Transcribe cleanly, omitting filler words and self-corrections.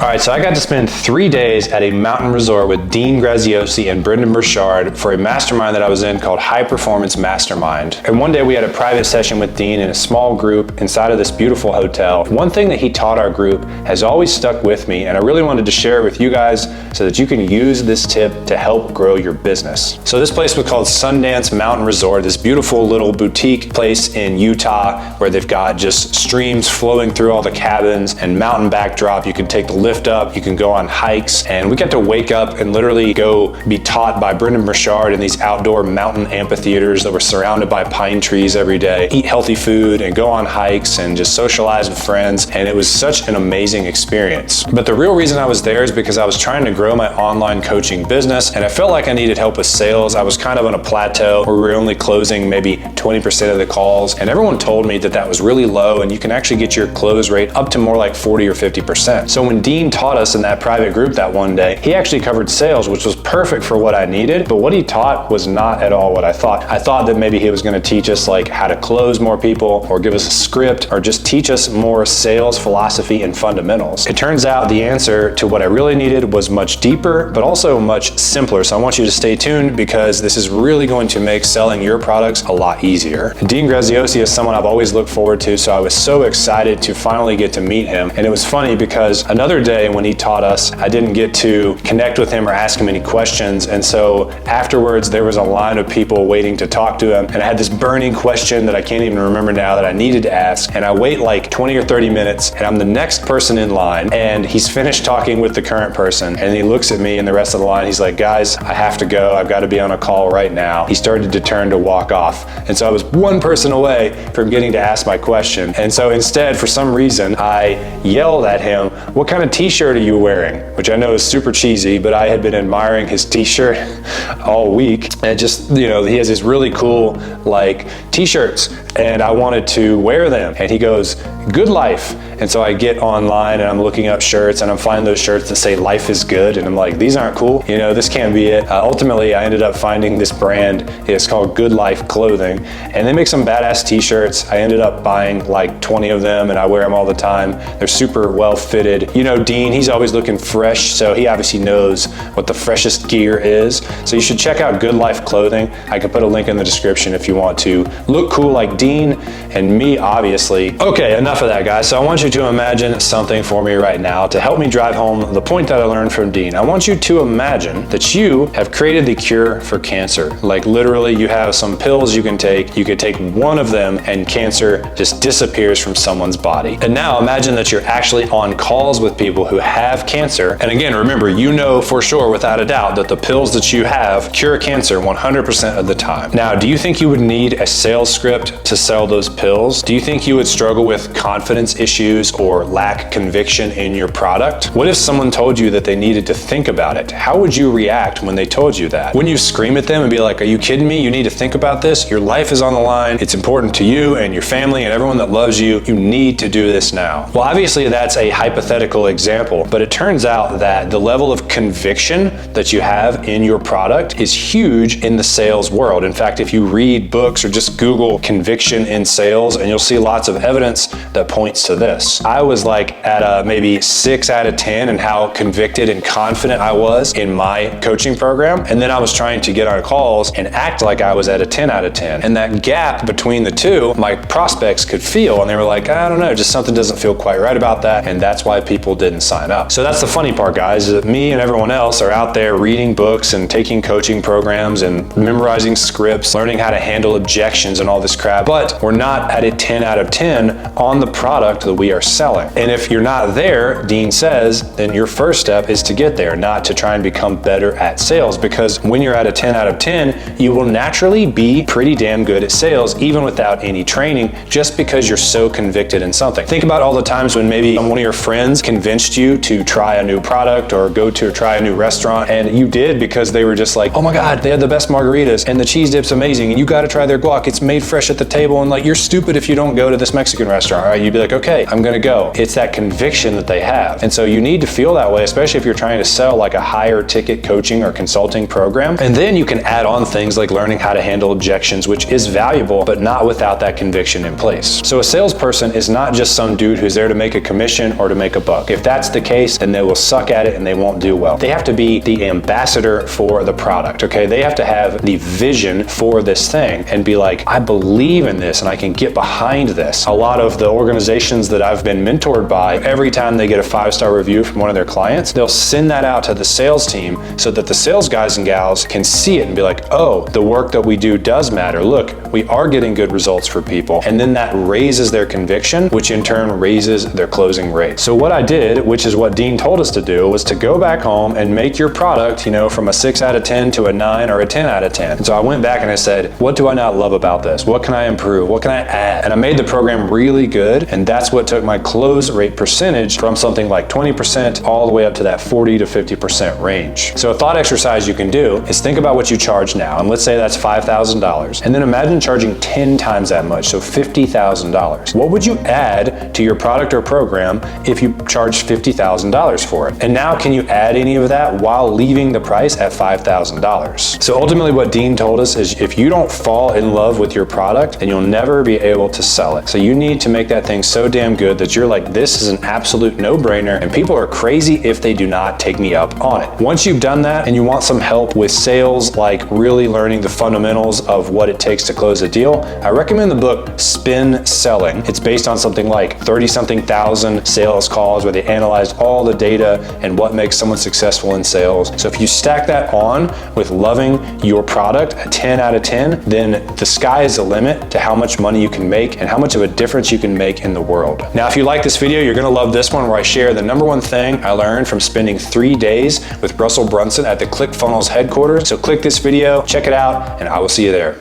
All right, so I got to spend 3 days at a mountain resort with Dean Graziosi and Brendon Burchard for a mastermind that I was in called High Performance Mastermind. And one day we had a private session with Dean in a small group inside of this beautiful hotel. One thing that he taught our group has always stuck with me, and I really wanted to share it with you guys so that you can use this tip to help grow your business. So this place was called Sundance Mountain Resort, this beautiful little boutique place in Utah where they've got just streams flowing through all the cabins and mountain backdrop. You can take the lift up, you can go on hikes, and we got to wake up and literally go be taught by Brendon Burchard in these outdoor mountain amphitheaters that were surrounded by pine trees every day, eat healthy food and go on hikes and just socialize with friends, and it was such an amazing experience. But the real reason I was there is because I was trying to grow my online coaching business, and I felt like I needed help with sales. I was kind of on a plateau where we were only closing maybe 20% of the calls, and everyone told me that that was really low and you can actually get your close rate up to more like 40 or 50%. So when Dean taught us in that private group that one day, he actually covered sales, which was perfect for what I needed, but what he taught was not at all what I thought. I thought that maybe he was going to teach us like how to close more people or give us a script or just teach us more sales philosophy and fundamentals. It turns out the answer to what I really needed was much deeper, but also much simpler. So I want you to stay tuned because this is really going to make selling your products a lot easier. Dean Graziosi is someone I've always looked forward to, so I was so excited to finally get to meet him. And it was funny because another day when he taught us, I didn't get to connect with him or ask him any questions. And so afterwards, there was a line of people waiting to talk to him. And I had this burning question that I can't even remember now that I needed to ask. And I wait like 20 or 30 minutes and I'm the next person in line. And he's finished talking with the current person. And he looks at me and the rest of the line. He's like, guys, I have to go. I've got to be on a call right now. He started to turn to walk off. And so I was one person away from getting to ask my question. And so instead, for some reason, I yelled at him, what kind of t-shirt are you wearing? Which I know is super cheesy, but I had been admiring his t-shirt all week. And just, you know, he has these really cool like t-shirts and I wanted to wear them. And he goes, good life. And so I get online and I'm looking up shirts and I'm finding those shirts that say life is good. And I'm like, these aren't cool. You know, this can't be it. Ultimately, I ended up finding this brand. It's called Good Life Clothing. And they make some badass t-shirts. I ended up buying like 20 of them and I wear them all the time. They're super well fitted. You know, Dean, he's always looking fresh. So he obviously knows what the freshest gear is. So you should check out Good Life Clothing. I can put a link in the description if you want to look cool like Dean and me, obviously. Okay, enough of that, guys. So I want you to imagine something for me right now to help me drive home the point that I learned from Dean. I want you to imagine that you have created the cure for cancer. Like literally you have some pills you can take. You could take one of them and cancer just disappears from someone's body. And now imagine that you're actually on calls with people who have cancer. And again, remember, you know for sure without a doubt that the pills that you have cure cancer 100% of the time. Now, do you think you would need a sales script to sell those pills? Do you think you would struggle with confidence issues or lack conviction in your product? What if someone told you that they needed to think about it? How would you react when they told you that? Wouldn't you scream at them and be like, are you kidding me? You need to think about this. Your life is on the line. It's important to you and your family and everyone that loves you. You need to do this now. Well, obviously that's a hypothetical example, but it turns out that the level of conviction that you have in your product is huge in the sales world. In fact, if you read books or just Google conviction in sales, and you'll see lots of evidence that points to this. I was like at a maybe 6 out of 10 in how convicted and confident I was in my coaching program. And then I was trying to get on calls and act like I was at a 10 out of 10. And that gap between the two, my prospects could feel, and they were like, I don't know, just something doesn't feel quite right about that. And that's why people didn't sign up. So that's the funny part, guys, is that me and everyone else are out there reading books and taking coaching programs and memorizing scripts, learning how to handle objections and all this crap, but we're not at a 10 out of 10 on the product that we are selling. And if you're not there, Dean says, then your first step is to get there, not to try and become better at sales, because when you're at a 10 out of 10, you will naturally be pretty damn good at sales, even without any training, just because you're so convicted in something. Think about all the times when maybe one of your friends convinced you to try a new product or go to try a new restaurant, and you did because they were just like, oh my God, they had the best margaritas and the cheese dip's amazing and you got to try their guac. It's made fresh at the table and like, you're stupid if you don't go to this Mexican restaurant, right? You'd be like, okay, I'm gonna go. It's that conviction that they have. And so you need to feel that way, especially if you're trying to sell like a higher ticket coaching or consulting program. And then you can add on things like learning how to handle objections, which is valuable, but not without that conviction in place. So a salesperson is not just some dude who's there to make a commission or to make a buck. If that's the case, then they will suck at it and they won't do well. They have to be the ambassador for the product, okay? They have to have the vision for this thing and be like, I believe in this and I can get behind this. A lot of the organizations that I've been mentored by, every time they get a 5-star review from one of their clients, they'll send that out to the sales team so that the sales guys and gals can see it and be like, oh, the work that we do does matter. Look, we are getting good results for people. And then that raises their conviction, which in turn raises their closing rate. So what I did, which is what Dean told us to do, was to go back home and make your product, you know, from a 6 out of 10 to a 9 or a 10 out of 10. And so I went back and I said, what do I not love about this? What can I improve? What can I add? And I made the program really good. And that's what took my close rate percentage from something like 20% all the way up to that 40 to 50% range. So a thought exercise you can do is think about what you charge now. And let's say that's $5,000. And then imagine charging 10 times that much, so $50,000. What would you add to your product or program if you charged $50,000 for it? And now can you add any of that while leaving the price at $5,000? So ultimately what Dean told us is if you don't fall in love with your product, then you'll never be able to sell it. So you need to make that thing so damn good that you're like, this is an absolute no-brainer and people are crazy if they do not take me up on it. Once you've done that and you want some help with sales, like really learning the fundamentals of what it takes to close a deal, I recommend the book Spin Selling. It's based on something like 30-something thousand sales calls where they analyzed all the data and what makes someone successful in sales. So if you stack that on with loving your product, a 10 out of 10, then the sky is the limit to how much money you can make and how much of a difference you can make in the world. Now, if you like this video, you're gonna love this one where I share the #1 thing I learned from spending 3 days with Russell Brunson at the Clickfunnels headquarters. So click this video, check it out, and I will see you there.